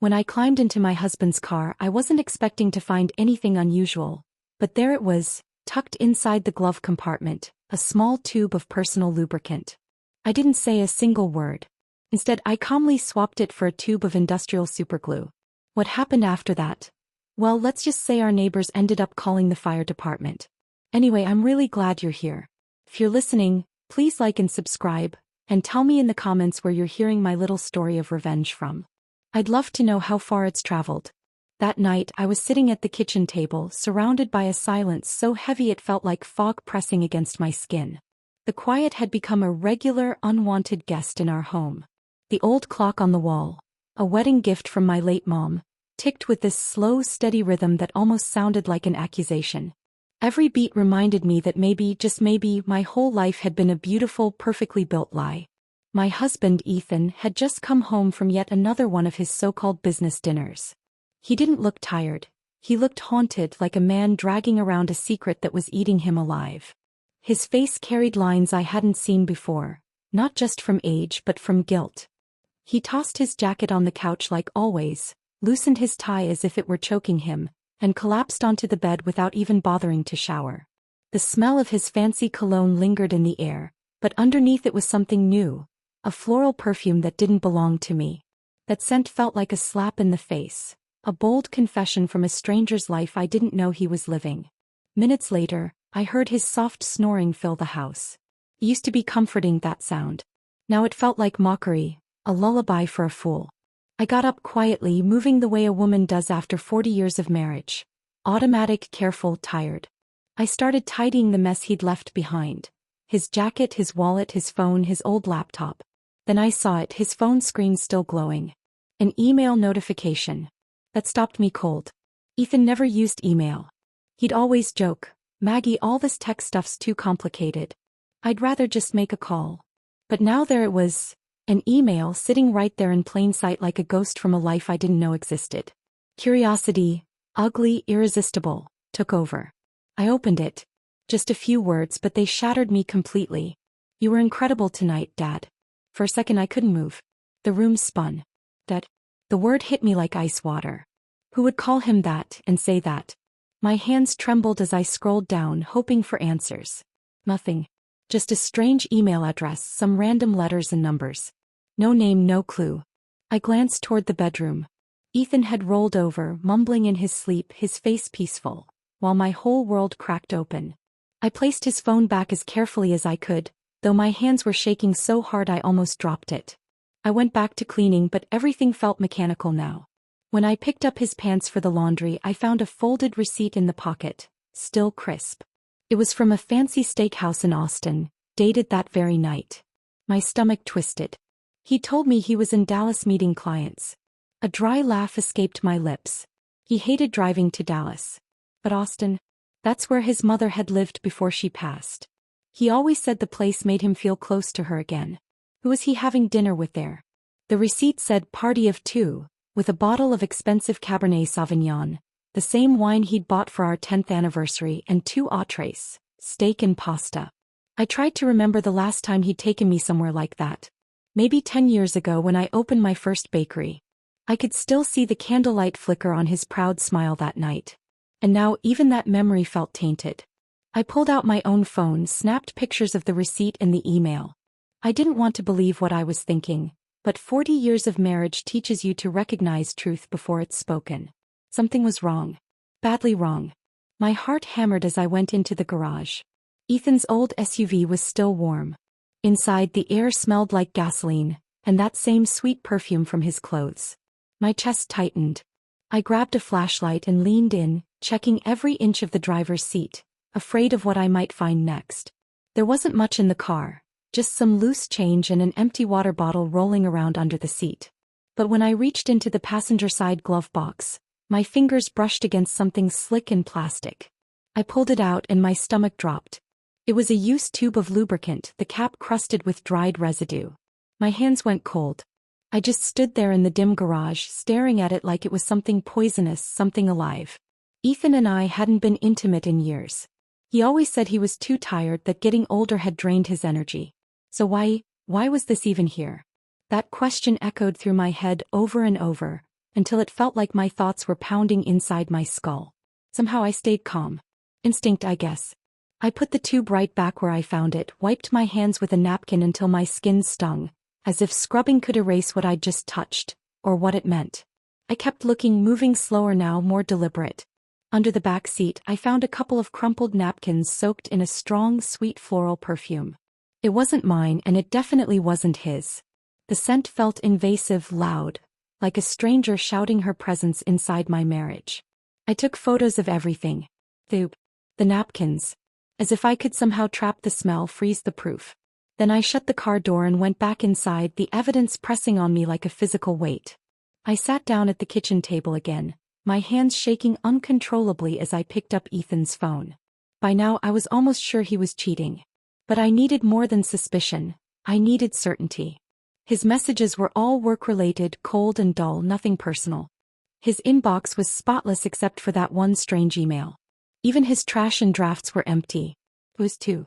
When I climbed into my husband's car, I wasn't expecting to find anything unusual, but there it was, tucked inside the glove compartment, a small tube of personal lubricant. I didn't say a single word. Instead, I calmly swapped it for a tube of industrial superglue. What happened after that? Well, let's just say our neighbors ended up calling the fire department. Anyway, I'm really glad you're here. If you're listening, please like and subscribe, and tell me in the comments where you're hearing my little story of revenge from. I'd love to know how far it's traveled. That night, I was sitting at the kitchen table, surrounded by a silence so heavy it felt like fog pressing against my skin. The quiet had become a regular, unwanted guest in our home. The old clock on the wall, a wedding gift from my late mom, ticked with this slow, steady rhythm that almost sounded like an accusation. Every beat reminded me that maybe, just maybe, my whole life had been a beautiful, perfectly built lie. My husband, Ethan, had just come home from yet another one of his so-called business dinners. He didn't look tired. He looked haunted, like a man dragging around a secret that was eating him alive. His face carried lines I hadn't seen before, not just from age but from guilt. He tossed his jacket on the couch like always, loosened his tie as if it were choking him, and collapsed onto the bed without even bothering to shower. The smell of his fancy cologne lingered in the air, but underneath it was something new. A floral perfume that didn't belong to me. That scent felt like a slap in the face, a bold confession from a stranger's life I didn't know he was living. Minutes later, I heard his soft snoring fill the house. It used to be comforting, that sound. Now it felt like mockery, a lullaby for a fool. I got up quietly, moving the way a woman does after 40 years of marriage. Automatic, careful, tired. I started tidying the mess he'd left behind. His jacket, his wallet, his phone, his old laptop. Then I saw it, his phone screen still glowing. An email notification. That stopped me cold. Ethan never used email. He'd always joke, "Maggie, all this tech stuff's too complicated. I'd rather just make a call." But now there it was, an email sitting right there in plain sight like a ghost from a life I didn't know existed. Curiosity, ugly, irresistible, took over. I opened it. Just a few words, but they shattered me completely. "You were incredible tonight, Dad." For a second I couldn't move. The room spun. Dad. The word hit me like ice water. Who would call him that and say that? My hands trembled as I scrolled down, hoping for answers. Nothing. Just a strange email address, some random letters and numbers. No name, no clue. I glanced toward the bedroom. Ethan had rolled over, mumbling in his sleep, his face peaceful, while my whole world cracked open. I placed his phone back as carefully as I could, though my hands were shaking so hard I almost dropped it. I went back to cleaning, but everything felt mechanical now. When I picked up his pants for the laundry, I found a folded receipt in the pocket, still crisp. It was from a fancy steakhouse in Austin, dated that very night. My stomach twisted. He told me he was in Dallas meeting clients. A dry laugh escaped my lips. He hated driving to Dallas. But Austin? That's where his mother had lived before she passed. He always said the place made him feel close to her again. Who was he having dinner with there? The receipt said party of 2, with a bottle of expensive Cabernet Sauvignon, the same wine he'd bought for our 10th anniversary, and 2 entrees, steak and pasta. I tried to remember the last time he'd taken me somewhere like that. Maybe 10 years ago when I opened my first bakery. I could still see the candlelight flicker on his proud smile that night. And now even that memory felt tainted. I pulled out my own phone, snapped pictures of the receipt and the email. I didn't want to believe what I was thinking, but 40 years of marriage teaches you to recognize truth before it's spoken. Something was wrong. Badly wrong. My heart hammered as I went into the garage. Ethan's old SUV was still warm. Inside, the air smelled like gasoline, and that same sweet perfume from his clothes. My chest tightened. I grabbed a flashlight and leaned in, checking every inch of the driver's seat, afraid of what I might find next. There wasn't much in the car, just some loose change and an empty water bottle rolling around under the seat. But when I reached into the passenger side glove box, my fingers brushed against something slick and plastic. I pulled it out and my stomach dropped. It was a used tube of lubricant, the cap crusted with dried residue. My hands went cold. I just stood there in the dim garage, staring at it like it was something poisonous, something alive. Ethan and I hadn't been intimate in years. He always said he was too tired, that getting older had drained his energy. So why was this even here? That question echoed through my head over and over, until it felt like my thoughts were pounding inside my skull. Somehow I stayed calm. Instinct, I guess. I put the tube right back where I found it, wiped my hands with a napkin until my skin stung, as if scrubbing could erase what I'd just touched, or what it meant. I kept looking, moving slower now, more deliberate. Under the back seat, I found a couple of crumpled napkins soaked in a strong, sweet floral perfume. It wasn't mine, and it definitely wasn't his. The scent felt invasive, loud, like a stranger shouting her presence inside my marriage. I took photos of everything. The napkins. As if I could somehow trap the smell, freeze the proof. Then I shut the car door and went back inside, the evidence pressing on me like a physical weight. I sat down at the kitchen table again, my hands shaking uncontrollably as I picked up Ethan's phone. By now I was almost sure he was cheating. But I needed more than suspicion. I needed certainty. His messages were all work-related, cold and dull, nothing personal. His inbox was spotless except for that one strange email. Even his trash and drafts were empty. It was too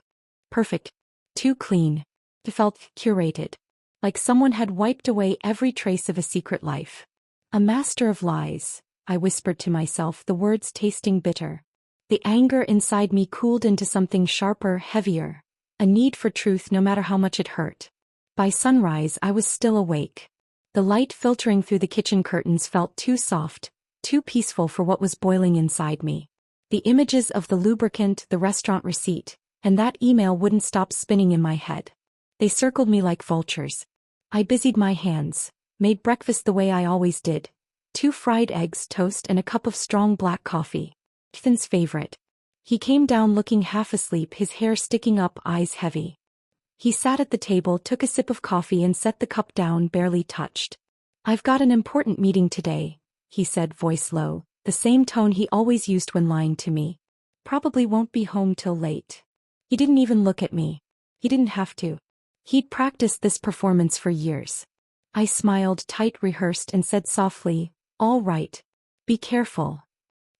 perfect. Too clean. It felt curated. Like someone had wiped away every trace of a secret life. A master of lies, I whispered to myself, the words tasting bitter. The anger inside me cooled into something sharper, heavier. A need for truth no matter how much it hurt. By sunrise I was still awake. The light filtering through the kitchen curtains felt too soft, too peaceful for what was boiling inside me. The images of the lubricant, the restaurant receipt, and that email wouldn't stop spinning in my head. They circled me like vultures. I busied my hands, made breakfast the way I always did. 2 fried eggs, toast, and a cup of strong black coffee. Ethan's favorite. He came down looking half asleep, his hair sticking up, eyes heavy. He sat at the table, took a sip of coffee and set the cup down, barely touched. "I've got an important meeting today," he said, voice low, the same tone he always used when lying to me. "Probably won't be home till late." He didn't even look at me. He didn't have to. He'd practiced this performance for years. I smiled, tight, rehearsed, and said softly, "All right. Be careful."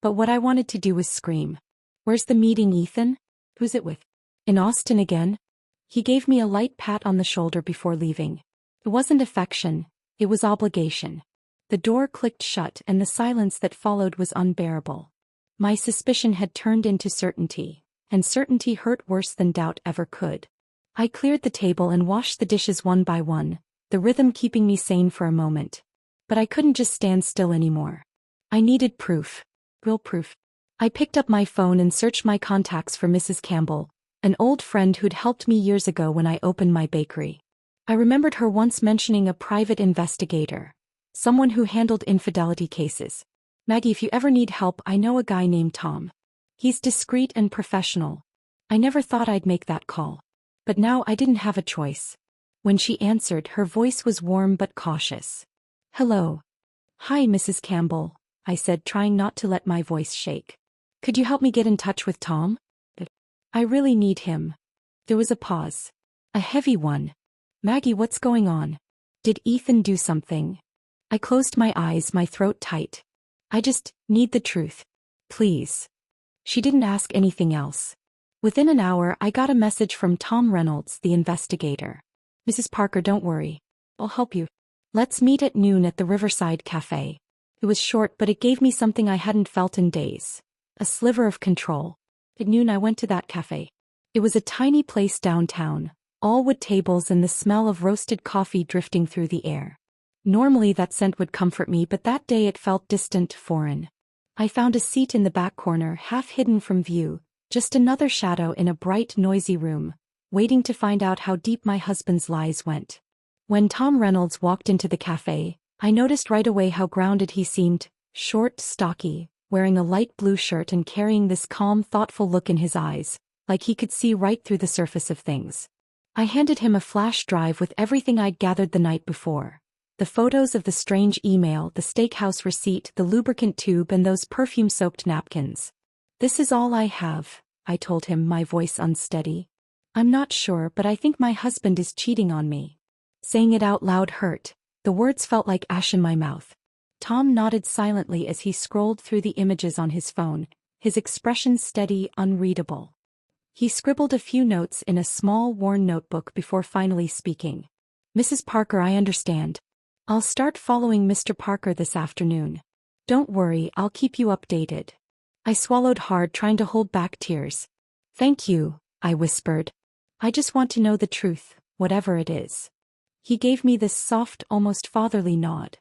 But what I wanted to do was scream. "Where's the meeting, Ethan? Who's it with? In Austin again?" He gave me a light pat on the shoulder before leaving. It wasn't affection, it was obligation. The door clicked shut and the silence that followed was unbearable. My suspicion had turned into certainty, and certainty hurt worse than doubt ever could. I cleared the table and washed the dishes one by one, the rhythm keeping me sane for a moment. But I couldn't just stand still anymore. I needed proof. Real proof. I picked up my phone and searched my contacts for Mrs. Campbell, an old friend who'd helped me years ago when I opened my bakery. I remembered her once mentioning a private investigator, someone who handled infidelity cases. "Maggie, if you ever need help, I know a guy named Tom. He's discreet and professional." I never thought I'd make that call. But now I didn't have a choice. When she answered, her voice was warm but cautious. "Hello." "Hi, Mrs. Campbell," I said, trying not to let my voice shake. "Could you help me get in touch with Tom? I really need him." There was a pause. A heavy one. "Maggie, what's going on? Did Ethan do something?" I closed my eyes, my throat tight. "I just need the truth. Please." She didn't ask anything else. Within an hour, I got a message from Tom Reynolds, the investigator. "Mrs. Parker, don't worry. I'll help you. Let's meet at noon at the Riverside Cafe." It was short, but it gave me something I hadn't felt in days. A sliver of control. At noon I went to that cafe. It was a tiny place downtown, all wood tables and the smell of roasted coffee drifting through the air. Normally that scent would comfort me, but that day it felt distant, foreign. I found a seat in the back corner, half hidden from view, just another shadow in a bright, noisy room, waiting to find out how deep my husband's lies went. When Tom Reynolds walked into the cafe, I noticed right away how grounded he seemed, short, stocky, wearing a light blue shirt and carrying this calm, thoughtful look in his eyes, like he could see right through the surface of things. I handed him a flash drive with everything I'd gathered the night before. The photos of the strange email, the steakhouse receipt, the lubricant tube, and those perfume-soaked napkins. "This is all I have," I told him, my voice unsteady. "I'm not sure, but I think my husband is cheating on me." Saying it out loud hurt. The words felt like ash in my mouth. Tom nodded silently as he scrolled through the images on his phone, his expression steady, unreadable. He scribbled a few notes in a small, worn notebook before finally speaking. "Mrs. Parker, I understand. I'll start following Mr. Parker this afternoon. Don't worry, I'll keep you updated. I swallowed hard, trying to hold back tears. Thank you, I whispered. I just want to know the truth, whatever it is. He gave me this soft, almost fatherly nod.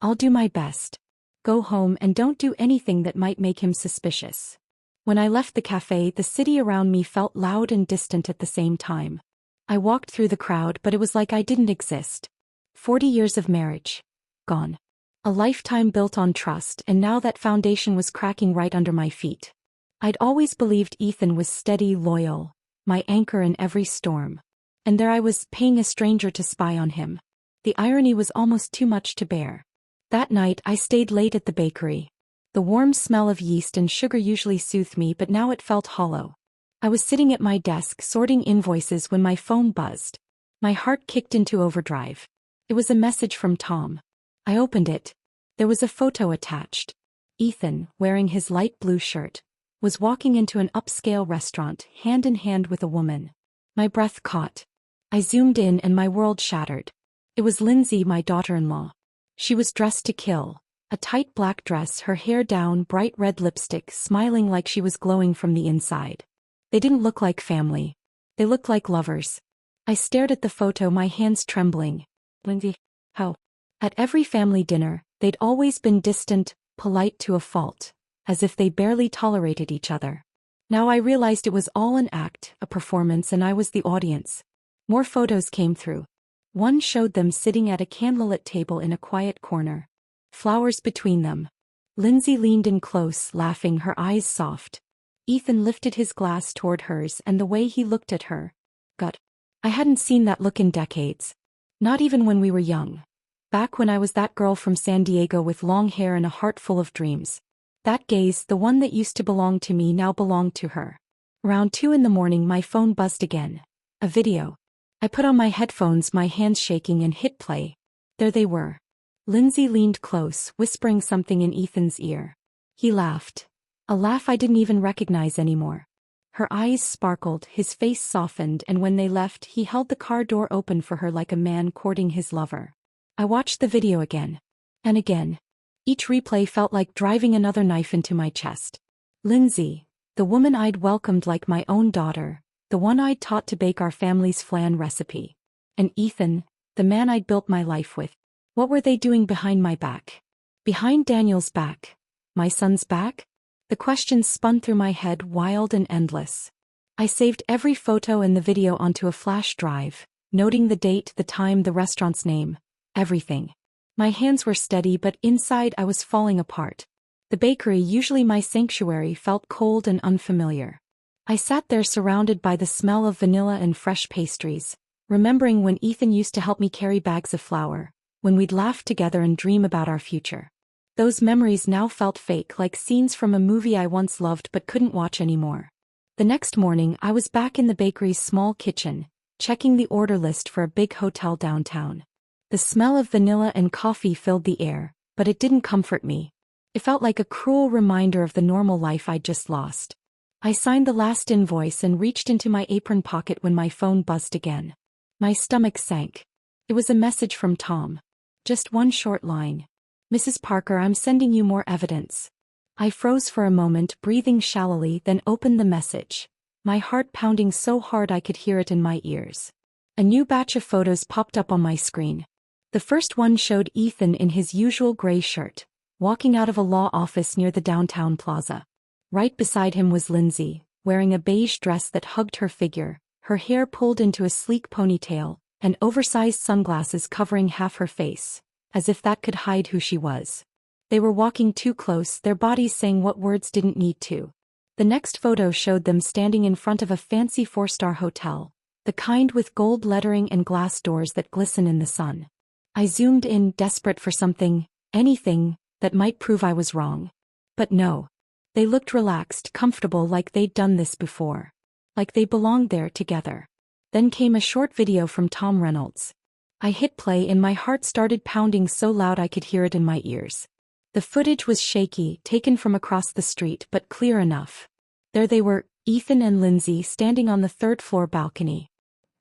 I'll do my best. Go home and don't do anything that might make him suspicious. When I left the cafe, the city around me felt loud and distant at the same time. I walked through the crowd, but it was like I didn't exist. 40 years of marriage. Gone. A lifetime built on trust, and now that foundation was cracking right under my feet. I'd always believed Ethan was steady, loyal, my anchor in every storm. And there I was, paying a stranger to spy on him. The irony was almost too much to bear. That night I stayed late at the bakery. The warm smell of yeast and sugar usually soothed me, but now it felt hollow. I was sitting at my desk sorting invoices when my phone buzzed. My heart kicked into overdrive. It was a message from Tom. I opened it. There was a photo attached. Ethan, wearing his light blue shirt, was walking into an upscale restaurant, hand in hand with a woman. My breath caught. I zoomed in and my world shattered. It was Lindsay, my daughter-in-law. She was dressed to kill. A tight black dress, her hair down, bright red lipstick, smiling like she was glowing from the inside. They didn't look like family. They looked like lovers. I stared at the photo, my hands trembling. Lindsay, how? At every family dinner, they'd always been distant, polite to a fault, as if they barely tolerated each other. Now I realized it was all an act, a performance, and I was the audience. More photos came through. One showed them sitting at a candlelit table in a quiet corner. Flowers between them. Lindsay leaned in close, laughing, her eyes soft. Ethan lifted his glass toward hers, and the way he looked at her. God, I hadn't seen that look in decades. Not even when we were young. Back when I was that girl from San Diego with long hair and a heart full of dreams. That gaze, the one that used to belong to me, now belonged to her. Around 2 in the morning my phone buzzed again. A video. I put on my headphones, my hands shaking, and hit play. There they were. Lindsay leaned close, whispering something in Ethan's ear. He laughed. A laugh I didn't even recognize anymore. Her eyes sparkled, his face softened, and when they left, he held the car door open for her like a man courting his lover. I watched the video again. And again. Each replay felt like driving another knife into my chest. Lindsay, the woman I'd welcomed like my own daughter, the one I'd taught to bake our family's flan recipe. And Ethan, the man I'd built my life with. What were they doing behind my back? Behind Daniel's back? My son's back? The questions spun through my head, wild and endless. I saved every photo and the video onto a flash drive, noting the date, the time, the restaurant's name, everything. My hands were steady, but inside I was falling apart. The bakery, usually my sanctuary, felt cold and unfamiliar. I sat there surrounded by the smell of vanilla and fresh pastries, remembering when Ethan used to help me carry bags of flour, when we'd laugh together and dream about our future. Those memories now felt fake, like scenes from a movie I once loved but couldn't watch anymore. The next morning I was back in the bakery's small kitchen, checking the order list for a big hotel downtown. The smell of vanilla and coffee filled the air, but it didn't comfort me. It felt like a cruel reminder of the normal life I'd just lost. I signed the last invoice and reached into my apron pocket when my phone buzzed again. My stomach sank. It was a message from Tom. Just one short line. Mrs. Parker, I'm sending you more evidence. I froze for a moment, breathing shallowly, then opened the message, my heart pounding so hard I could hear it in my ears. A new batch of photos popped up on my screen. The first one showed Ethan in his usual gray shirt, walking out of a law office near the downtown plaza. Right beside him was Lindsay, wearing a beige dress that hugged her figure, her hair pulled into a sleek ponytail, and oversized sunglasses covering half her face, as if that could hide who she was. They were walking too close, their bodies saying what words didn't need to. The next photo showed them standing in front of a fancy 4-star hotel, the kind with gold lettering and glass doors that glisten in the sun. I zoomed in, desperate for something, anything, that might prove I was wrong. But no. They looked relaxed, comfortable, like they'd done this before. Like they belonged there together. Then came a short video from Tom Reynolds. I hit play and my heart started pounding so loud I could hear it in my ears. The footage was shaky, taken from across the street, but clear enough. There they were, Ethan and Lindsay, standing on the 3rd-floor balcony.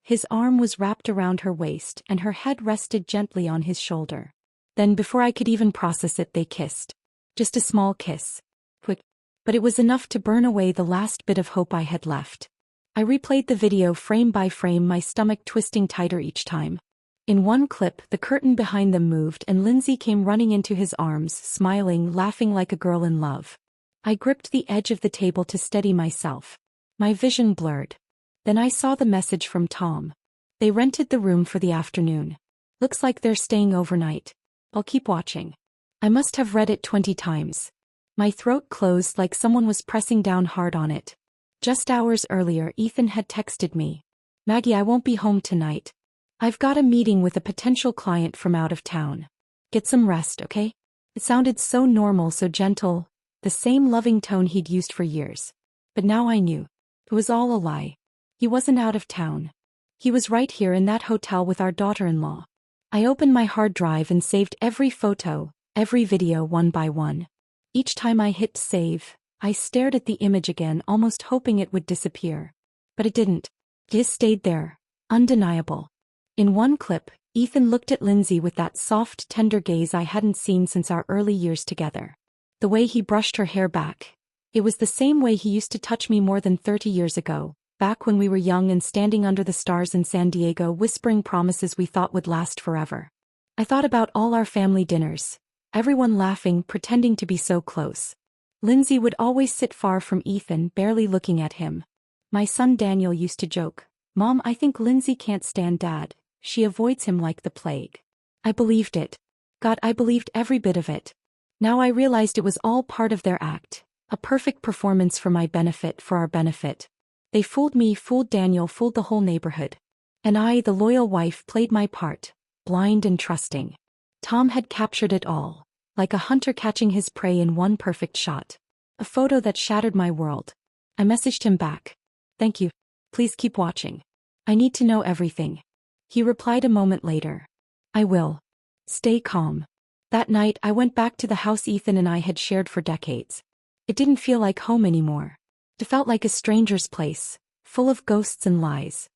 His arm was wrapped around her waist and her head rested gently on his shoulder. Then before I could even process it, they kissed. Just a small kiss. Quick. But it was enough to burn away the last bit of hope I had left. I replayed the video frame by frame, my stomach twisting tighter each time. In one clip, the curtain behind them moved and Lindsay came running into his arms, smiling, laughing like a girl in love. I gripped the edge of the table to steady myself. My vision blurred. Then I saw the message from Tom. They rented the room for the afternoon. Looks like they're staying overnight. I'll keep watching. I must have read it 20 times. My throat closed like someone was pressing down hard on it. Just hours earlier, Ethan had texted me. Maggie, I won't be home tonight. I've got a meeting with a potential client from out of town. Get some rest, okay? It sounded so normal, so gentle, the same loving tone he'd used for years. But now I knew. It was all a lie. He wasn't out of town. He was right here in that hotel with our daughter-in-law. I opened my hard drive and saved every photo, every video one by one. Each time I hit save, I stared at the image again, almost hoping it would disappear. But it didn't. It stayed there, undeniable. In one clip, Ethan looked at Lindsay with that soft, tender gaze I hadn't seen since our early years together. The way he brushed her hair back. It was the same way he used to touch me more than 30 years ago, back when we were young and standing under the stars in San Diego, whispering promises we thought would last forever. I thought about all our family dinners. Everyone laughing, pretending to be so close. Lindsay would always sit far from Ethan, barely looking at him. My son Daniel used to joke, "Mom, I think Lindsay can't stand Dad. She avoids him like the plague." I believed it. God, I believed every bit of it. Now I realized it was all part of their act, a perfect performance for my benefit, for our benefit. They fooled me, fooled Daniel, fooled the whole neighborhood. And I, the loyal wife, played my part, blind and trusting. Tom had captured it all, like a hunter catching his prey in one perfect shot. A photo that shattered my world. I messaged him back. "Thank you. Please keep watching. I need to know everything." He replied a moment later. "I will. Stay calm." That night I went back to the house Ethan and I had shared for decades. It didn't feel like home anymore. It felt like a stranger's place, full of ghosts and lies.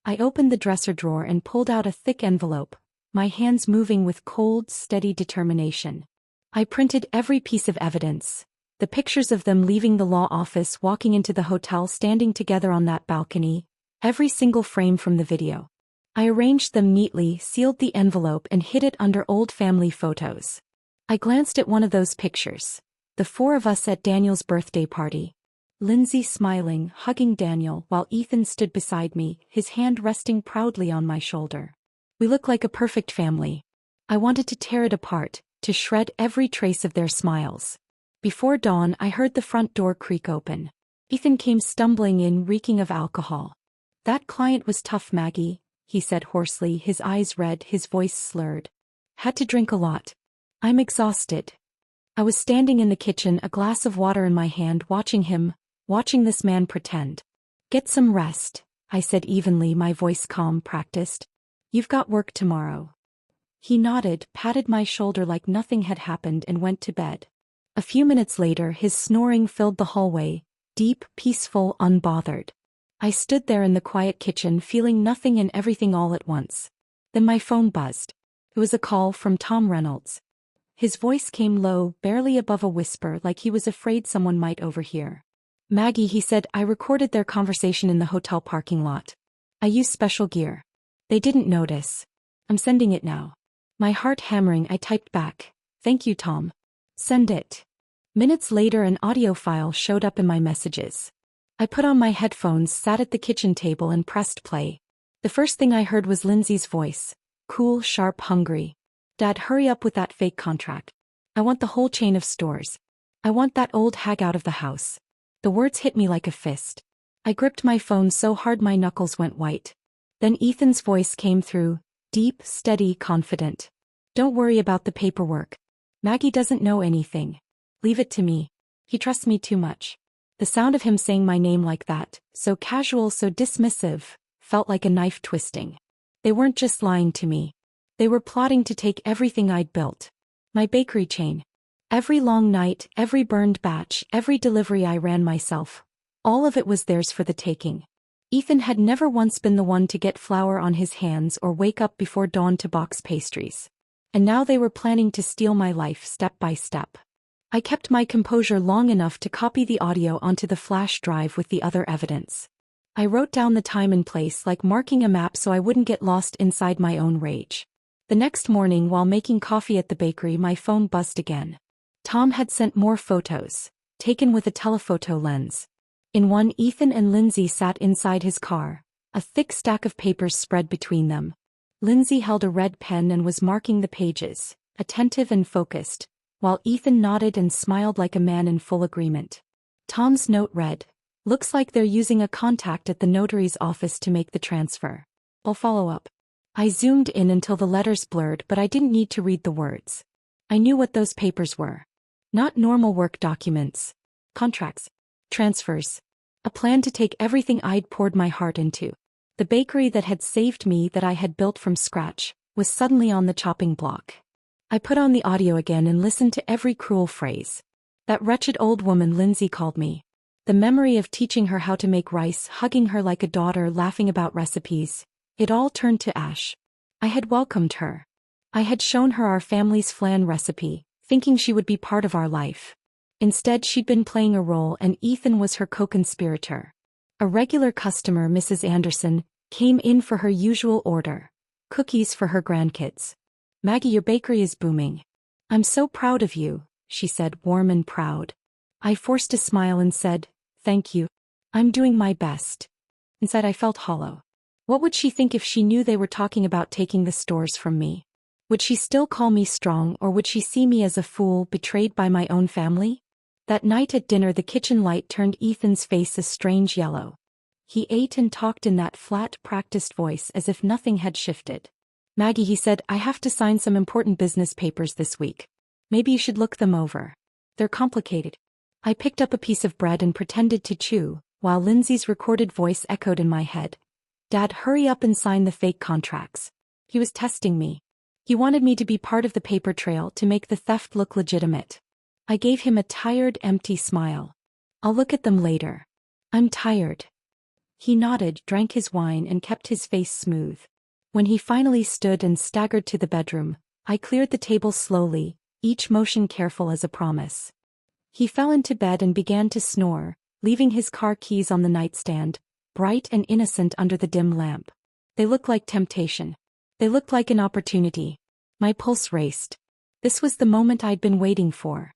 I opened the dresser drawer and pulled out a thick envelope, my hands moving with cold, steady determination. I printed every piece of evidence. The pictures of them leaving the law office, walking into the hotel, standing together on that balcony, every single frame from the video. I arranged them neatly, sealed the envelope and hid it under old family photos. I glanced at one of those pictures. The four of us at Daniel's birthday party. Lindsay smiling, hugging Daniel, while Ethan stood beside me, his hand resting proudly on my shoulder. We looked like a perfect family. I wanted to tear it apart, to shred every trace of their smiles. Before dawn, I heard the front door creak open. Ethan came stumbling in, reeking of alcohol. "That client was tough, Maggie," he said hoarsely, his eyes red, his voice slurred. "Had to drink a lot. I'm exhausted." I was standing in the kitchen, a glass of water in my hand, watching him, watching this man pretend. "Get some rest," I said evenly, my voice calm, practiced. "You've got work tomorrow." He nodded, patted my shoulder like nothing had happened and went to bed. A few minutes later, his snoring filled the hallway, deep, peaceful, unbothered. I stood there in the quiet kitchen, feeling nothing and everything all at once. Then my phone buzzed. It was a call from Tom Reynolds. His voice came low, barely above a whisper, like he was afraid someone might overhear. "Maggie," he said, "I recorded their conversation in the hotel parking lot. I used special gear. They didn't notice. I'm sending it now." My heart hammering, I typed back, "Thank you, Tom. Send it." Minutes later, an audio file showed up in my messages. I put on my headphones, sat at the kitchen table and pressed play. The first thing I heard was Lindsay's voice. Cool, sharp, hungry. "Dad, hurry up with that fake contract. I want the whole chain of stores. I want that old hag out of the house." The words hit me like a fist. I gripped my phone so hard my knuckles went white. Then Ethan's voice came through, deep, steady, confident. "Don't worry about the paperwork. Maggie doesn't know anything. Leave it to me. He trusts me too much." The sound of him saying my name like that, so casual, so dismissive, felt like a knife twisting. They weren't just lying to me. They were plotting to take everything I'd built. My bakery chain. Every long night, every burned batch, every delivery I ran myself. All of it was theirs for the taking. Ethan had never once been the one to get flour on his hands or wake up before dawn to box pastries. And now they were planning to steal my life step by step. I kept my composure long enough to copy the audio onto the flash drive with the other evidence. I wrote down the time and place like marking a map so I wouldn't get lost inside my own rage. The next morning while making coffee at the bakery, my phone buzzed again. Tom had sent more photos, taken with a telephoto lens. In one, Ethan and Lindsay sat inside his car, a thick stack of papers spread between them. Lindsay held a red pen and was marking the pages, attentive and focused, while Ethan nodded and smiled like a man in full agreement. Tom's note read, "Looks like they're using a contact at the notary's office to make the transfer. I'll follow up." I zoomed in until the letters blurred, but I didn't need to read the words. I knew what those papers were. Not normal work documents. Contracts. Transfers. A plan to take everything I'd poured my heart into. The bakery that had saved me, that I had built from scratch, was suddenly on the chopping block. I put on the audio again and listened to every cruel phrase. That wretched old woman Lindsay called me. The memory of teaching her how to make rice, hugging her like a daughter, laughing about recipes. It all turned to ash. I had welcomed her. I had shown her our family's flan recipe, thinking she would be part of our life. Instead, she'd been playing a role, and Ethan was her co-conspirator. A regular customer, Mrs. Anderson, came in for her usual order. Cookies for her grandkids. "Maggie, your bakery is booming. I'm so proud of you," she said, warm and proud. I forced a smile and said, "Thank you. I'm doing my best." Inside I felt hollow. What would she think if she knew they were talking about taking the stores from me? Would she still call me strong, or would she see me as a fool betrayed by my own family? That night at dinner, the kitchen light turned Ethan's face a strange yellow. He ate and talked in that flat, practiced voice as if nothing had shifted. "Maggie," he said, "I have to sign some important business papers this week. Maybe you should look them over. They're complicated." I picked up a piece of bread and pretended to chew, while Lindsay's recorded voice echoed in my head. "Dad, hurry up and sign the fake contracts." He was testing me. He wanted me to be part of the paper trail to make the theft look legitimate. I gave him a tired, empty smile. "I'll look at them later. I'm tired." He nodded, drank his wine, and kept his face smooth. When he finally stood and staggered to the bedroom, I cleared the table slowly, each motion careful as a promise. He fell into bed and began to snore, leaving his car keys on the nightstand, bright and innocent under the dim lamp. They looked like temptation. They looked like an opportunity. My pulse raced. This was the moment I'd been waiting for.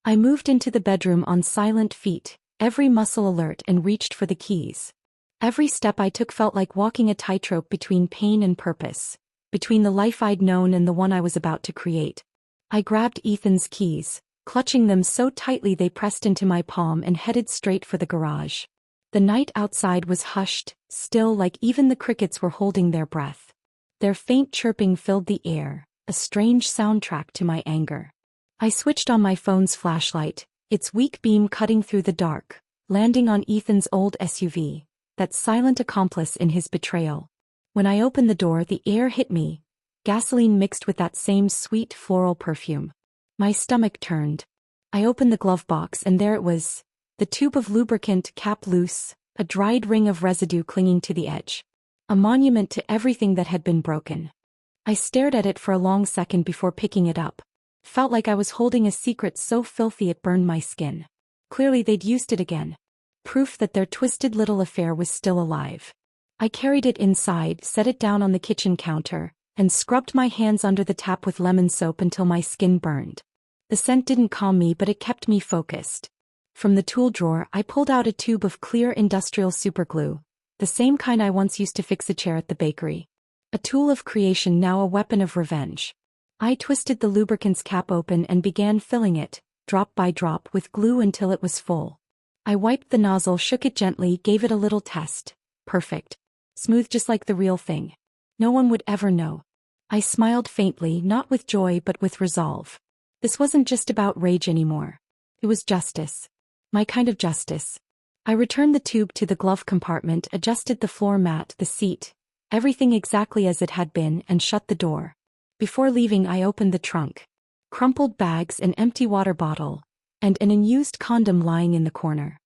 I moved into the bedroom on silent feet, every muscle alert, and reached for the keys. Every step I took felt like walking a tightrope between pain and purpose, between the life I'd known and the one I was about to create. I grabbed Ethan's keys, clutching them so tightly they pressed into my palm, and headed straight for the garage. The night outside was hushed, still, like even the crickets were holding their breath. Their faint chirping filled the air, a strange soundtrack to my anger. I switched on my phone's flashlight, its weak beam cutting through the dark, landing on Ethan's old SUV, that silent accomplice in his betrayal. When I opened the door, the air hit me, gasoline mixed with that same sweet floral perfume. My stomach turned. I opened the glove box, and there it was, the tube of lubricant, cap loose, a dried ring of residue clinging to the edge. A monument to everything that had been broken. I stared at it for a long second before picking it up. Felt like I was holding a secret so filthy it burned my skin. Clearly they'd used it again. Proof that their twisted little affair was still alive. I carried it inside, set it down on the kitchen counter, and scrubbed my hands under the tap with lemon soap until my skin burned. The scent didn't calm me, but it kept me focused. From the tool drawer, I pulled out a tube of clear industrial superglue, the same kind I once used to fix a chair at the bakery. A tool of creation, now a weapon of revenge. I twisted the lubricant's cap open and began filling it, drop by drop, with glue until it was full. I wiped the nozzle, shook it gently, gave it a little test. Perfect. Smooth, just like the real thing. No one would ever know. I smiled faintly, not with joy but with resolve. This wasn't just about rage anymore. It was justice. My kind of justice. I returned the tube to the glove compartment, adjusted the floor mat, the seat, everything exactly as it had been, and shut the door. Before leaving, I opened the trunk. Crumpled bags, an empty water bottle, and an unused condom lying in the corner.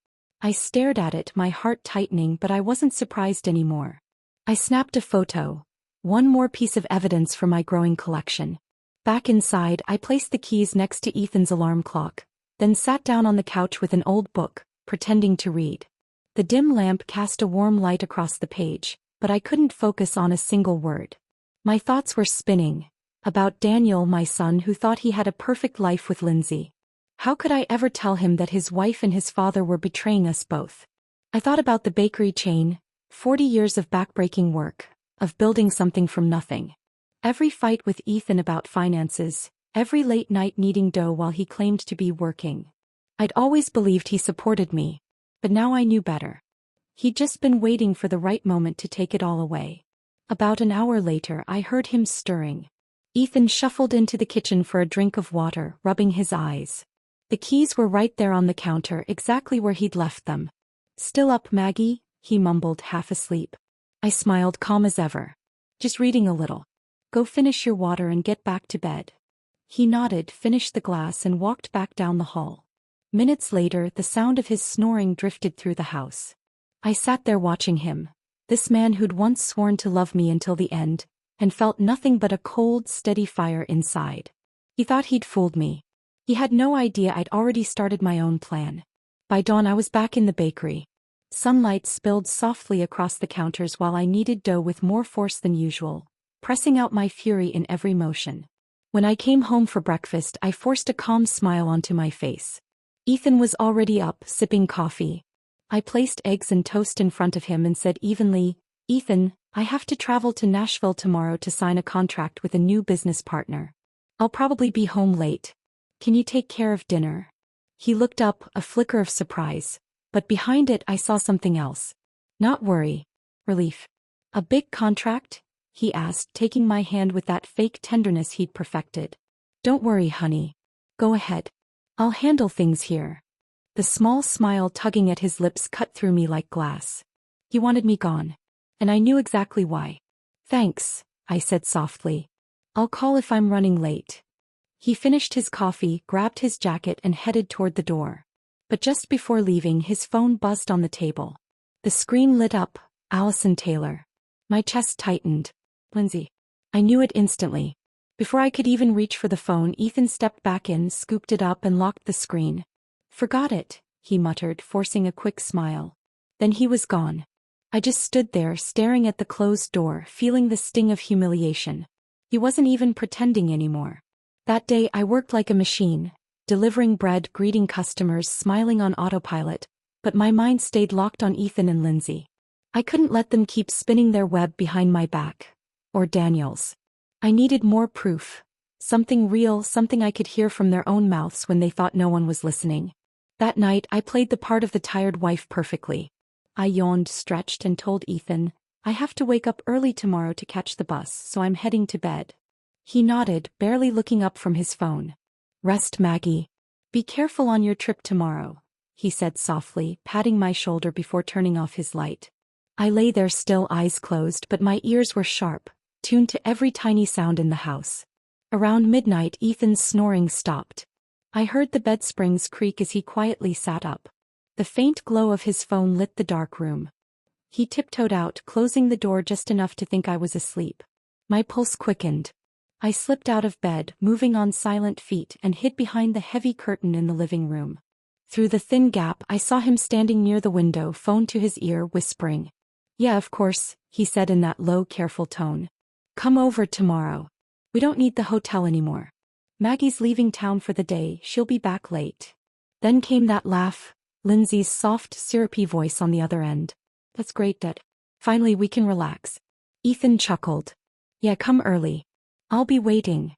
I stared at it, my heart tightening, but I wasn't surprised anymore. I snapped a photo. One more piece of evidence for my growing collection. Back inside, I placed the keys next to Ethan's alarm clock, then sat down on the couch with an old book, pretending to read. The dim lamp cast a warm light across the page, but I couldn't focus on a single word. My thoughts were spinning. About Daniel, my son, who thought he had a perfect life with Lindsay. How could I ever tell him that his wife and his father were betraying us both? I thought about the bakery chain, 40 years of backbreaking work, of building something from nothing. Every fight with Ethan about finances, every late night kneading dough while he claimed to be working. I'd always believed he supported me, but now I knew better. He'd just been waiting for the right moment to take it all away. About an hour later, I heard him stirring. Ethan shuffled into the kitchen for a drink of water, rubbing his eyes. The keys were right there on the counter, exactly where he'd left them. "Still up, Maggie?" he mumbled, half asleep. I smiled, calm as ever. "Just reading a little. Go finish your water and get back to bed." He nodded, finished the glass and walked back down the hall. Minutes later, the sound of his snoring drifted through the house. I sat there watching him, this man who'd once sworn to love me until the end, and felt nothing but a cold, steady fire inside. He thought he'd fooled me. He had no idea I'd already started my own plan. By dawn I was back in the bakery. Sunlight spilled softly across the counters while I kneaded dough with more force than usual, pressing out my fury in every motion. When I came home for breakfast, I forced a calm smile onto my face. Ethan was already up, sipping coffee. I placed eggs and toast in front of him and said evenly, "Ethan, I have to travel to Nashville tomorrow to sign a contract with a new business partner. I'll probably be home late. Can you take care of dinner?" He looked up, a flicker of surprise, but behind it I saw something else. Not worry. Relief. "A big contract?" he asked, taking my hand with that fake tenderness he'd perfected. "Don't worry, honey. Go ahead. I'll handle things here." The small smile tugging at his lips cut through me like glass. He wanted me gone. And I knew exactly why. "Thanks," I said softly. "I'll call if I'm running late." He finished his coffee, grabbed his jacket and headed toward the door. But just before leaving, his phone buzzed on the table. The screen lit up, Allison Taylor. My chest tightened. "Lindsay." I knew it instantly. Before I could even reach for the phone, Ethan stepped back in, scooped it up and locked the screen. "Forgot it," he muttered, forcing a quick smile. Then he was gone. I just stood there, staring at the closed door, feeling the sting of humiliation. He wasn't even pretending anymore. That day I worked like a machine, delivering bread, greeting customers, smiling on autopilot, but my mind stayed locked on Ethan and Lindsay. I couldn't let them keep spinning their web behind my back. Or Daniel's. I needed more proof. Something real, something I could hear from their own mouths when they thought no one was listening. That night I played the part of the tired wife perfectly. I yawned, stretched, and told Ethan, "I have to wake up early tomorrow to catch the bus, so I'm heading to bed." He nodded, barely looking up from his phone. "Rest, Maggie. Be careful on your trip tomorrow," he said softly, patting my shoulder before turning off his light. I lay there still, eyes closed, but my ears were sharp, tuned to every tiny sound in the house. Around midnight, Ethan's snoring stopped. I heard the bed springs creak as he quietly sat up. The faint glow of his phone lit the dark room. He tiptoed out, closing the door just enough to think I was asleep. My pulse quickened. I slipped out of bed, moving on silent feet, and hid behind the heavy curtain in the living room. Through the thin gap, I saw him standing near the window, phone to his ear, whispering. "Yeah, of course," he said in that low, careful tone. "Come over tomorrow. We don't need the hotel anymore. Maggie's leaving town for the day, she'll be back late." Then came that laugh, Lindsay's soft, syrupy voice on the other end. "That's great, Dad. Finally we can relax." Ethan chuckled. "Yeah, come early. I'll be waiting."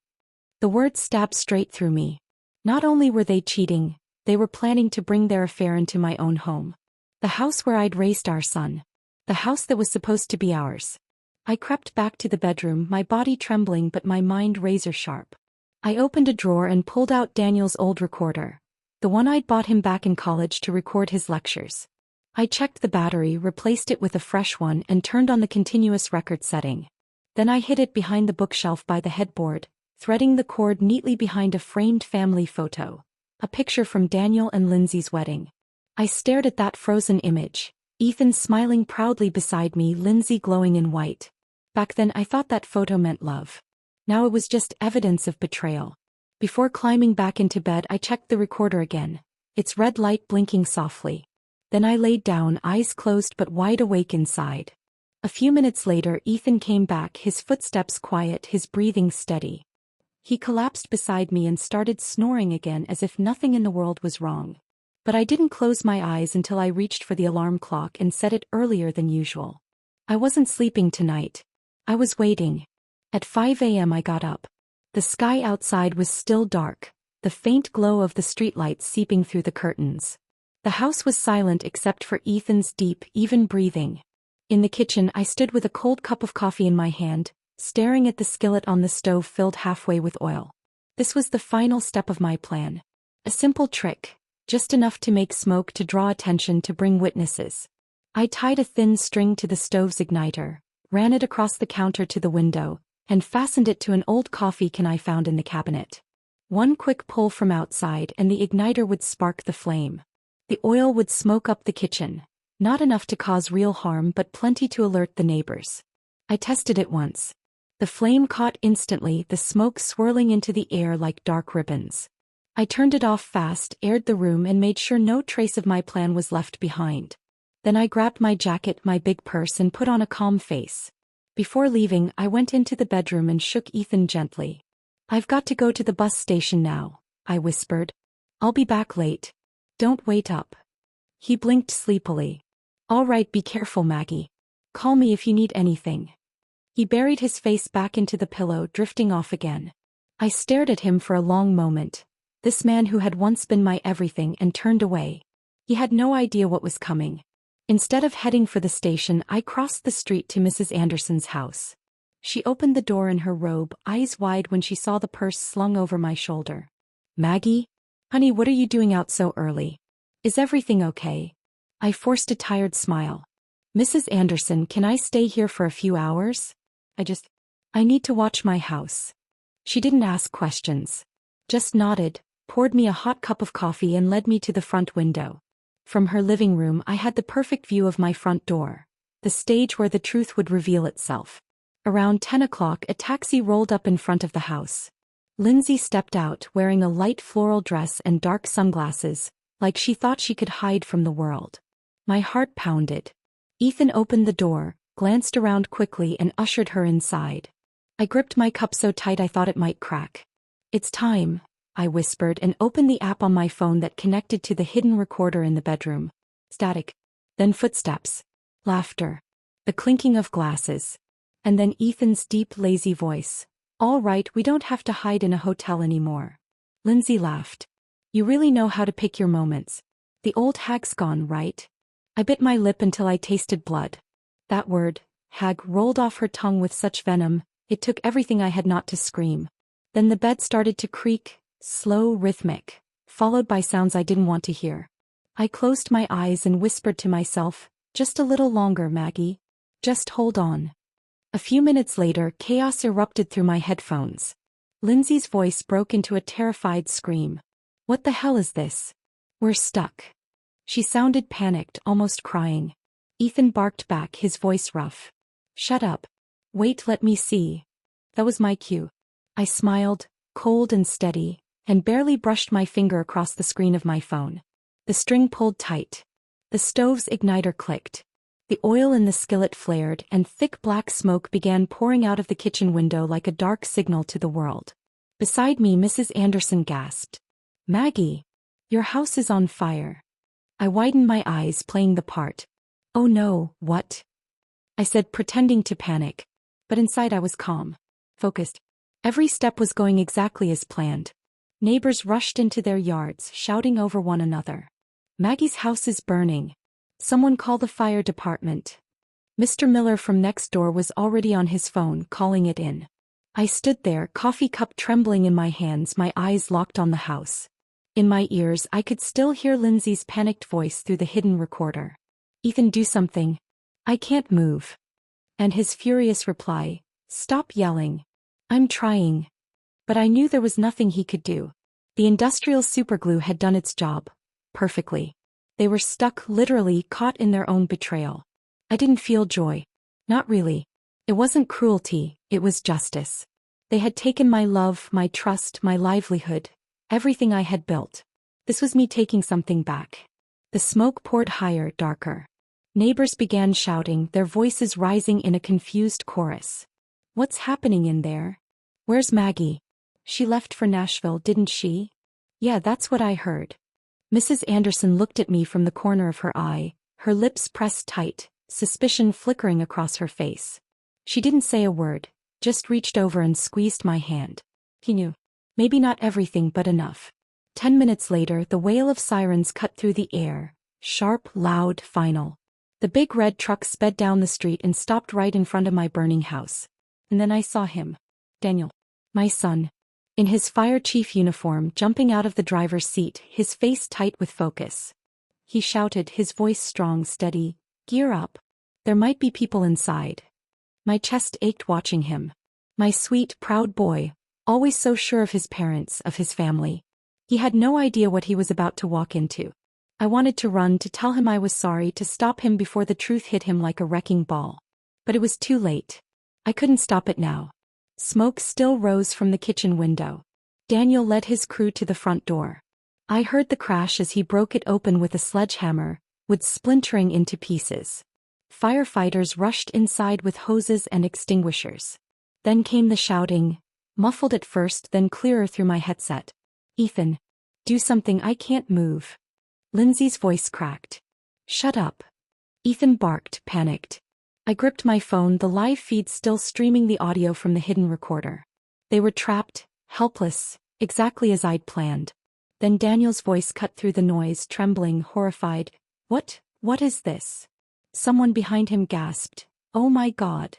The words stabbed straight through me. Not only were they cheating, they were planning to bring their affair into my own home. The house where I'd raised our son. The house that was supposed to be ours. I crept back to the bedroom, my body trembling but my mind razor sharp. I opened a drawer and pulled out Daniel's old recorder, the one I'd bought him back in college to record his lectures. I checked the battery, replaced it with a fresh one, and turned on the continuous record setting. Then I hid it behind the bookshelf by the headboard, threading the cord neatly behind a framed family photo, a picture from Daniel and Lindsay's wedding. I stared at that frozen image, Ethan smiling proudly beside me, Lindsay glowing in white. Back then I thought that photo meant love. Now it was just evidence of betrayal. Before climbing back into bed, I checked the recorder again, its red light blinking softly. Then I laid down, eyes closed but wide awake inside. A few minutes later, Ethan came back, his footsteps quiet, his breathing steady. He collapsed beside me and started snoring again as if nothing in the world was wrong. But I didn't close my eyes until I reached for the alarm clock and set it earlier than usual. I wasn't sleeping tonight. I was waiting. At 5 a.m. I got up. The sky outside was still dark, the faint glow of the streetlights seeping through the curtains. The house was silent except for Ethan's deep, even breathing. In the kitchen, I stood with a cold cup of coffee in my hand, staring at the skillet on the stove filled halfway with oil. This was the final step of my plan. A simple trick, just enough to make smoke to draw attention to bring witnesses. I tied a thin string to the stove's igniter, ran it across the counter to the window, and fastened it to an old coffee can I found in the cabinet. One quick pull from outside and the igniter would spark the flame. The oil would smoke up the kitchen, not enough to cause real harm but plenty to alert the neighbors. I tested it once. The flame caught instantly, the smoke swirling into the air like dark ribbons. I turned it off fast, aired the room and made sure no trace of my plan was left behind. Then I grabbed my jacket, my big purse and put on a calm face. Before leaving, I went into the bedroom and shook Ethan gently. "I've got to go to the bus station now," I whispered. "I'll be back late. Don't wait up." He blinked sleepily. "All right, be careful, Maggie. Call me if you need anything." He buried his face back into the pillow, drifting off again. I stared at him for a long moment. This man who had once been my everything, and turned away. He had no idea what was coming. Instead of heading for the station, I crossed the street to Mrs. Anderson's house. She opened the door in her robe, eyes wide when she saw the purse slung over my shoulder. "Maggie? Honey, what are you doing out so early? Is everything okay?" I forced a tired smile. "Mrs. Anderson, can I stay here for a few hours? I need to watch my house." She didn't ask questions. Just nodded, poured me a hot cup of coffee and led me to the front window. From her living room I had the perfect view of my front door, the stage where the truth would reveal itself. Around 10 o'clock a taxi rolled up in front of the house. Lindsay stepped out wearing a light floral dress and dark sunglasses, like she thought she could hide from the world. My heart pounded. Ethan opened the door, glanced around quickly and ushered her inside. I gripped my cup so tight I thought it might crack. "It's time," I whispered and opened the app on my phone that connected to the hidden recorder in the bedroom. Static. Then footsteps. Laughter. The clinking of glasses. And then Ethan's deep, lazy voice. "All right, we don't have to hide in a hotel anymore." Lindsay laughed. "You really know how to pick your moments. The old hag's gone, right?" I bit my lip until I tasted blood. That word, hag, rolled off her tongue with such venom, it took everything I had not to scream. Then the bed started to creak, slow, rhythmic, followed by sounds I didn't want to hear. I closed my eyes and whispered to myself, "Just a little longer, Maggie. Just hold on." A few minutes later, chaos erupted through my headphones. Lindsay's voice broke into a terrified scream. "What the hell is this? We're stuck." She sounded panicked, almost crying. Ethan barked back, his voice rough. "Shut up. Wait, let me see." That was my cue. I smiled, cold and steady, and barely brushed my finger across the screen of my phone. The string pulled tight. The stove's igniter clicked. The oil in the skillet flared, and thick black smoke began pouring out of the kitchen window like a dark signal to the world. Beside me, Mrs. Anderson gasped. "Maggie, your house is on fire." I widened my eyes, playing the part. "Oh no, what?" I said, pretending to panic. But inside I was calm, focused. Every step was going exactly as planned. Neighbors rushed into their yards, shouting over one another. "Maggie's house is burning. Someone call the fire department." Mr. Miller from next door was already on his phone, calling it in. I stood there, coffee cup trembling in my hands, my eyes locked on the house. In my ears I could still hear Lindsay's panicked voice through the hidden recorder. "Ethan, do something. I can't move." And his furious reply, "Stop yelling." "I'm trying." But I knew there was nothing he could do. The industrial superglue had done its job. Perfectly. They were stuck, literally caught in their own betrayal. I didn't feel joy. Not really. It wasn't cruelty, it was justice. They had taken my love, my trust, my livelihood, everything I had built. This was me taking something back. The smoke poured higher, darker. Neighbors began shouting, their voices rising in a confused chorus. What's happening in there? Where's Maggie? She left for Nashville, didn't she? Yeah, that's what I heard. Mrs. Anderson looked at me from the corner of her eye, her lips pressed tight, suspicion flickering across her face. She didn't say a word, just reached over and squeezed my hand. He knew. Maybe not everything, but enough. 10 minutes later, the wail of sirens cut through the air, sharp, loud, final. The big red truck sped down the street and stopped right in front of my burning house. And then I saw him. Daniel. My son. In his fire chief uniform, jumping out of the driver's seat, his face tight with focus. He shouted, his voice strong, steady, "Gear up. There might be people inside." My chest ached watching him. My sweet, proud boy, always so sure of his parents, of his family. He had no idea what he was about to walk into. I wanted to run, to tell him I was sorry, to stop him before the truth hit him like a wrecking ball. But it was too late. I couldn't stop it now. Smoke still rose from the kitchen window. Daniel led his crew to the front door. I heard the crash as he broke it open with a sledgehammer, wood splintering into pieces. Firefighters rushed inside with hoses and extinguishers. Then came the shouting, muffled at first, then clearer through my headset. "Ethan. Do something, I can't move." Lindsay's voice cracked. "Shut up." Ethan barked, panicked. I gripped my phone, the live feed still streaming the audio from the hidden recorder. They were trapped, helpless, exactly as I'd planned. Then Daniel's voice cut through the noise, trembling, horrified. What is this?" Someone behind him gasped, "Oh my God."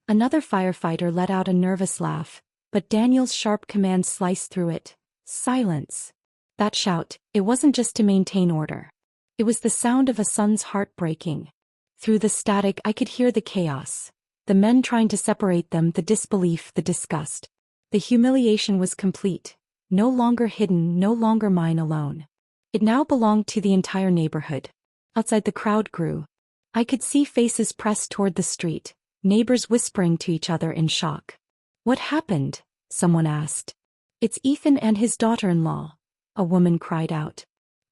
Another firefighter let out a nervous laugh, but Daniel's sharp command sliced through it. "Silence." That shout, it wasn't just to maintain order. It was the sound of a son's heart breaking. Through the static I could hear the chaos. The men trying to separate them, the disbelief, the disgust. The humiliation was complete. No longer hidden, no longer mine alone. It now belonged to the entire neighborhood. Outside the crowd grew. I could see faces pressed toward the street, neighbors whispering to each other in shock. "What happened?" someone asked. "It's Ethan and his daughter-in-law," a woman cried out.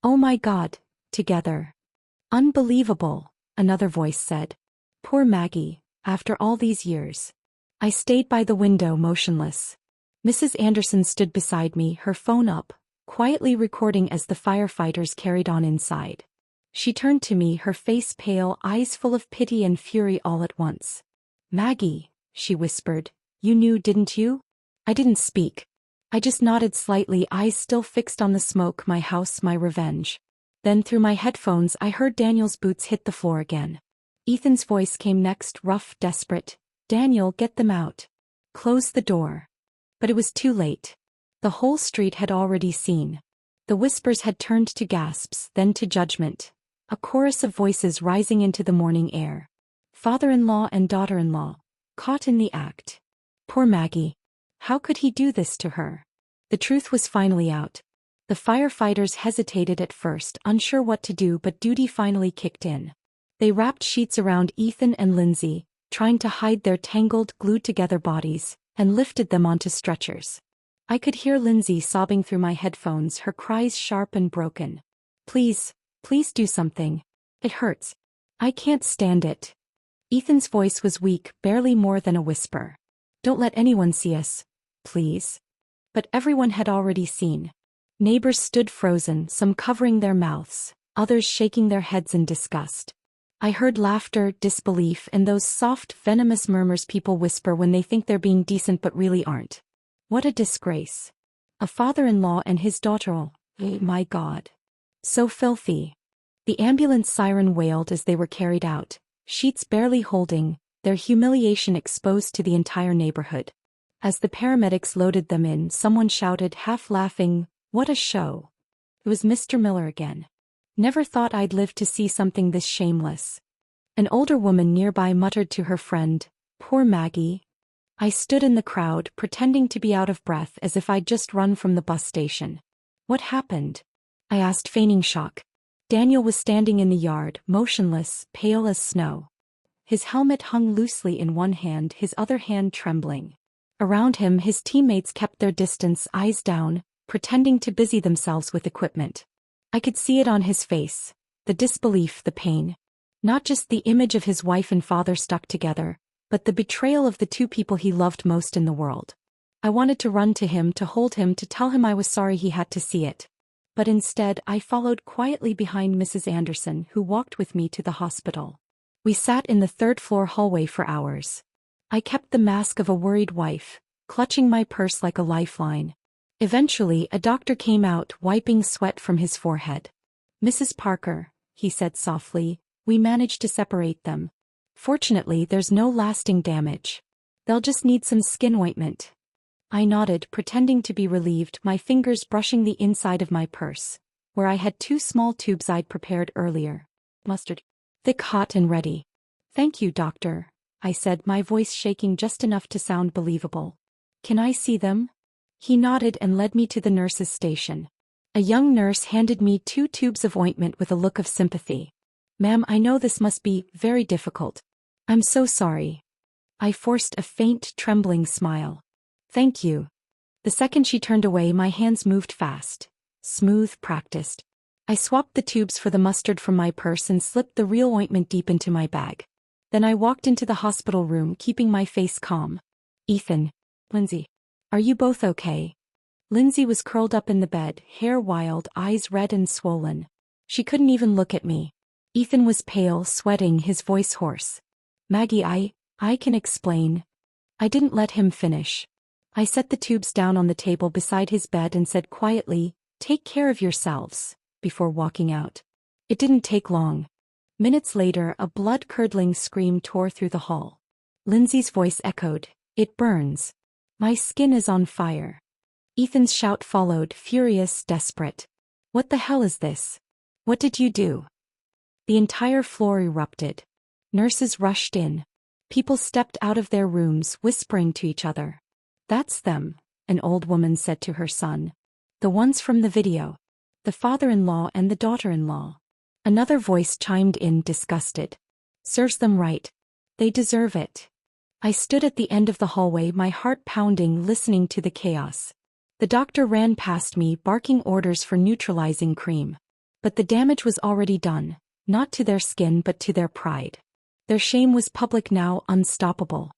"Oh my God, together." "Unbelievable," another voice said. "Poor Maggie, after all these years." I stayed by the window, motionless. Mrs. Anderson stood beside me, her phone up, quietly recording as the firefighters carried on inside. She turned to me, her face pale, eyes full of pity and fury all at once. "Maggie," she whispered, "you knew, didn't you?" I didn't speak. I just nodded slightly, eyes still fixed on the smoke, my house, my revenge. Then through my headphones I heard Daniel's boots hit the floor again. Ethan's voice came next, rough, desperate. "Daniel, get them out. Close the door." But it was too late. The whole street had already seen. The whispers had turned to gasps, then to judgment. A chorus of voices rising into the morning air. Father-in-law and daughter-in-law, caught in the act. Poor Maggie. How could he do this to her? The truth was finally out. The firefighters hesitated at first, unsure what to do, but duty finally kicked in. They wrapped sheets around Ethan and Lindsay, trying to hide their tangled, glued-together bodies, and lifted them onto stretchers. I could hear Lindsay sobbing through my headphones, her cries sharp and broken. "Please, please do something. It hurts. I can't stand it." Ethan's voice was weak, barely more than a whisper. "Don't let anyone see us, please." But everyone had already seen. Neighbors stood frozen, some covering their mouths, others shaking their heads in disgust. I heard laughter, disbelief, and those soft, venomous murmurs people whisper when they think they're being decent but really aren't. What a disgrace. A father-in-law and his daughter. Oh my God. So filthy. The ambulance siren wailed as they were carried out, sheets barely holding, their humiliation exposed to the entire neighborhood. As the paramedics loaded them in, someone shouted, half laughing, "What a show." It was Mr. Miller again. Never thought I'd live to see something this shameless. An older woman nearby muttered to her friend, "Poor Maggie." I stood in the crowd, pretending to be out of breath as if I'd just run from the bus station. "What happened?" I asked, feigning shock. Daniel was standing in the yard, motionless, pale as snow. His helmet hung loosely in one hand, his other hand trembling. Around him his teammates kept their distance, eyes down, pretending to busy themselves with equipment. I could see it on his face, the disbelief, the pain. Not just the image of his wife and father stuck together, but the betrayal of the two people he loved most in the world. I wanted to run to him, to hold him, to tell him I was sorry he had to see it. But instead I followed quietly behind Mrs. Anderson, who walked with me to the hospital. We sat in the third-floor hallway for hours. I kept the mask of a worried wife, clutching my purse like a lifeline. Eventually a doctor came out, wiping sweat from his forehead. "Mrs. Parker," he said softly, "we managed to separate them. Fortunately there's no lasting damage. They'll just need some skin ointment." I nodded, pretending to be relieved, my fingers brushing the inside of my purse, where I had 2 small tubes I'd prepared earlier. Mustard. Thick, hot and ready. "Thank you, doctor," I said, my voice shaking just enough to sound believable. "Can I see them?" He nodded and led me to the nurse's station. A young nurse handed me 2 tubes of ointment with a look of sympathy. "Ma'am, I know this must be very difficult. I'm so sorry." I forced a faint, trembling smile. "Thank you." The second she turned away, my hands moved fast. Smooth, practiced. I swapped the tubes for the mustard from my purse and slipped the real ointment deep into my bag. Then I walked into the hospital room, keeping my face calm. "Ethan. Lindsay. Are you both okay?" Lindsay was curled up in the bed, hair wild, eyes red and swollen. She couldn't even look at me. Ethan was pale, sweating, his voice hoarse. "Maggie, I can explain." I didn't let him finish. I set the tubes down on the table beside his bed and said quietly, "Take care of yourselves," before walking out. It didn't take long. Minutes later, a blood-curdling scream tore through the hall. Lindsay's voice echoed, "It burns. My skin is on fire." Ethan's shout followed, furious, desperate. "What the hell is this? What did you do?" The entire floor erupted. Nurses rushed in. People stepped out of their rooms, whispering to each other. "That's them," an old woman said to her son. "The ones from the video. The father-in-law and the daughter-in-law." Another voice chimed in, disgusted. "Serves them right. They deserve it." I stood at the end of the hallway, my heart pounding, listening to the chaos. The doctor ran past me, barking orders for neutralizing cream. But the damage was already done, not to their skin but to their pride. Their shame was public now, unstoppable.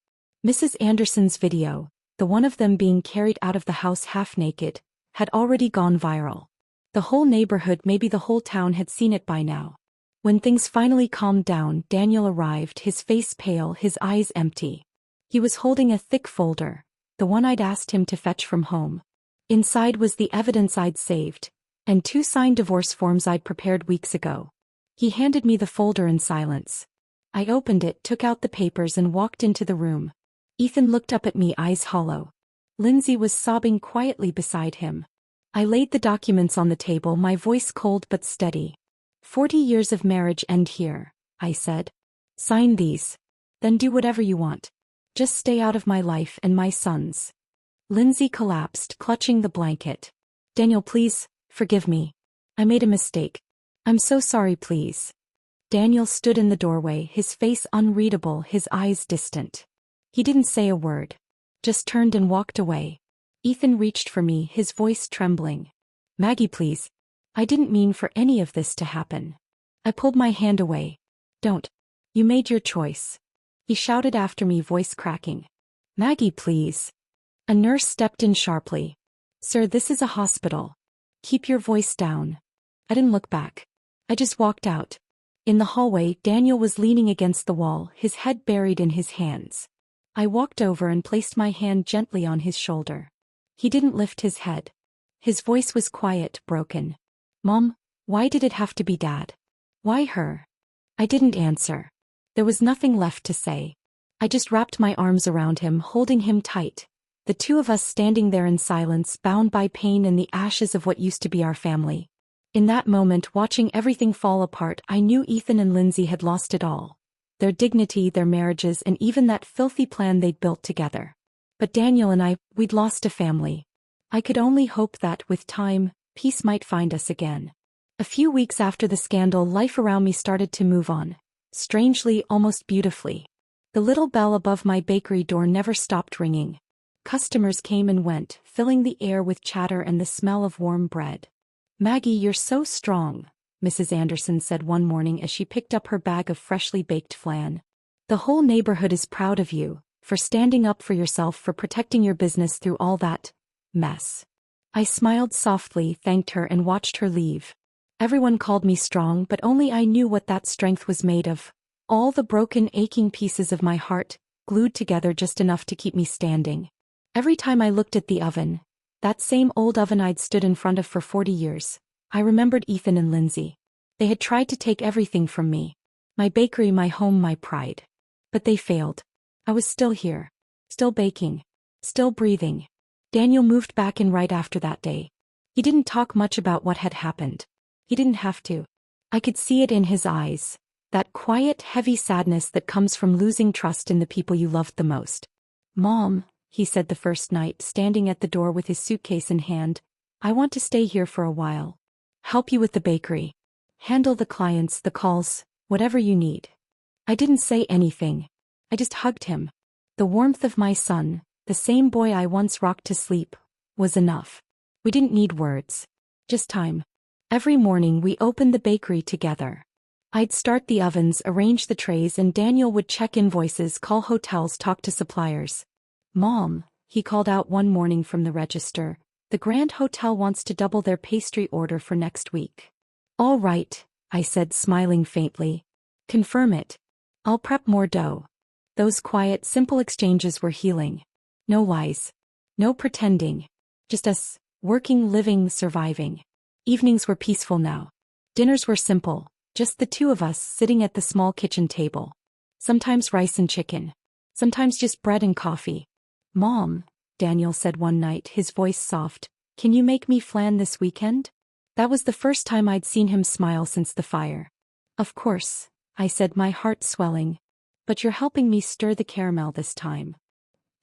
Mrs. Anderson's video, the one of them being carried out of the house half-naked, had already gone viral. The whole neighborhood, maybe the whole town, had seen it by now. When things finally calmed down, Daniel arrived, his face pale, his eyes empty. He was holding a thick folder, the one I'd asked him to fetch from home. Inside was the evidence I'd saved, and 2 signed divorce forms I'd prepared weeks ago. He handed me the folder in silence. I opened it, took out the papers and walked into the room. Ethan looked up at me, eyes hollow. Lindsay was sobbing quietly beside him. I laid the documents on the table, my voice cold but steady. 40 years of marriage end here, I said. Sign these. Then do whatever you want. Just stay out of my life and my son's. Lindsay collapsed, clutching the blanket. Daniel, please, forgive me. I made a mistake. I'm so sorry, please. Daniel stood in the doorway, his face unreadable, his eyes distant. He didn't say a word. Just turned and walked away. Ethan reached for me, his voice trembling. Maggie, please. I didn't mean for any of this to happen. I pulled my hand away. Don't. You made your choice. He shouted after me, voice cracking. Maggie, please. A nurse stepped in sharply. Sir, this is a hospital. Keep your voice down. I didn't look back. I just walked out. In the hallway, Daniel was leaning against the wall, his head buried in his hands. I walked over and placed my hand gently on his shoulder. He didn't lift his head. His voice was quiet, broken. Mom, why did it have to be Dad? Why her? I didn't answer. There was nothing left to say. I just wrapped my arms around him, holding him tight. The two of us standing there in silence, bound by pain and the ashes of what used to be our family. In that moment, watching everything fall apart, I knew Ethan and Lindsay had lost it all. Their dignity, their marriages, and even that filthy plan they'd built together. But Daniel and I, we'd lost a family. I could only hope that, with time, peace might find us again. A few weeks after the scandal, life around me started to move on. Strangely, almost beautifully. The little bell above my bakery door never stopped ringing. Customers came and went, filling the air with chatter and the smell of warm bread. "Maggie, you're so strong," Mrs. Anderson said one morning as she picked up her bag of freshly baked flan. "The whole neighborhood is proud of you, for standing up for yourself, for protecting your business through all that mess." I smiled softly, thanked her, and watched her leave. Everyone called me strong, but only I knew what that strength was made of. All the broken, aching pieces of my heart, glued together just enough to keep me standing. Every time I looked at the oven, that same old oven I'd stood in front of for 40 years, I remembered Ethan and Lindsay. They had tried to take everything from me. My bakery, my home, my pride. But they failed. I was still here. Still baking. Still breathing. Daniel moved back in right after that day. He didn't talk much about what had happened. He didn't have to. I could see it in his eyes. That quiet, heavy sadness that comes from losing trust in the people you loved the most. "Mom," he said the first night, standing at the door with his suitcase in hand, "I want to stay here for a while. Help you with the bakery. Handle the clients, the calls, whatever you need." I didn't say anything. I just hugged him. The warmth of my son, the same boy I once rocked to sleep, was enough. We didn't need words. Just time. Every morning we opened the bakery together. I'd start the ovens, arrange the trays, and Daniel would check invoices, call hotels, talk to suppliers. "Mom," he called out one morning from the register, "the Grand Hotel wants to double their pastry order for next week." "All right," I said, smiling faintly. "Confirm it. I'll prep more dough." Those quiet, simple exchanges were healing. No lies. No pretending. Just us, working, living, surviving. Evenings were peaceful now. Dinners were simple, just the two of us sitting at the small kitchen table. Sometimes rice and chicken. Sometimes just bread and coffee. "Mom," Daniel said one night, his voice soft, "can you make me flan this weekend?" That was the first time I'd seen him smile since the fire. "Of course," I said, my heart swelling. "But you're helping me stir the caramel this time."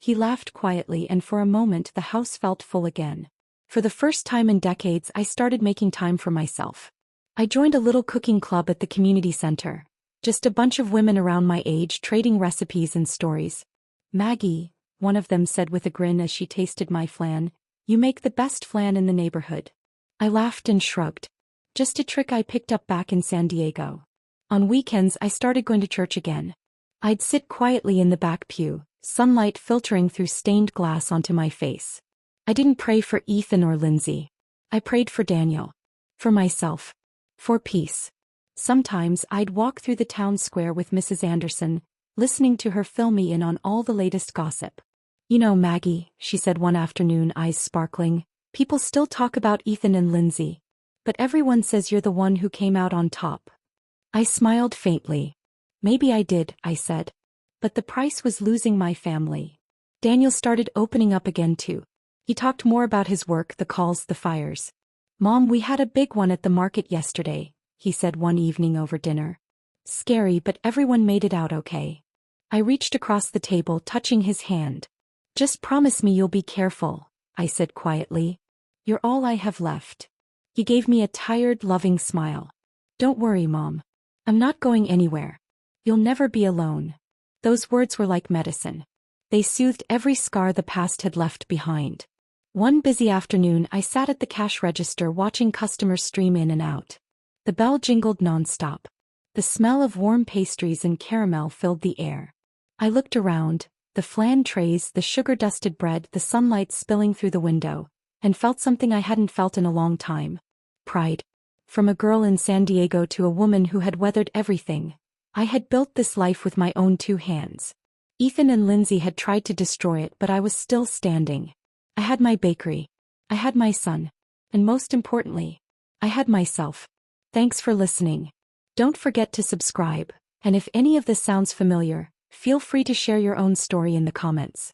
He laughed quietly, and for a moment the house felt full again. For the first time in decades, I started making time for myself. I joined a little cooking club at the community center. Just a bunch of women around my age trading recipes and stories. "Maggie," one of them said with a grin as she tasted my flan, "you make the best flan in the neighborhood." I laughed and shrugged. Just a trick I picked up back in San Diego. On weekends I started going to church again. I'd sit quietly in the back pew, sunlight filtering through stained glass onto my face. I didn't pray for Ethan or Lindsay. I prayed for Daniel. For myself. For peace. Sometimes I'd walk through the town square with Mrs. Anderson, listening to her fill me in on all the latest gossip. "You know, Maggie," she said one afternoon, eyes sparkling, "people still talk about Ethan and Lindsay. But everyone says you're the one who came out on top." I smiled faintly. "Maybe I did," I said. "But the price was losing my family." Daniel started opening up again too. He talked more about his work, the calls, the fires. "Mom, we had a big one at the market yesterday," he said one evening over dinner. "Scary, but everyone made it out okay." I reached across the table, touching his hand. "Just promise me you'll be careful," I said quietly. "You're all I have left." He gave me a tired, loving smile. "Don't worry, Mom. I'm not going anywhere. You'll never be alone." Those words were like medicine. They soothed every scar the past had left behind. One busy afternoon I sat at the cash register watching customers stream in and out. The bell jingled nonstop. The smell of warm pastries and caramel filled the air. I looked around, the flan trays, the sugar-dusted bread, the sunlight spilling through the window, and felt something I hadn't felt in a long time. Pride. From a girl in San Diego to a woman who had weathered everything, I had built this life with my own two hands. Ethan and Lindsay had tried to destroy it, but I was still standing. I had my bakery. I had my son. And most importantly, I had myself. Thanks for listening. Don't forget to subscribe, and if any of this sounds familiar, feel free to share your own story in the comments.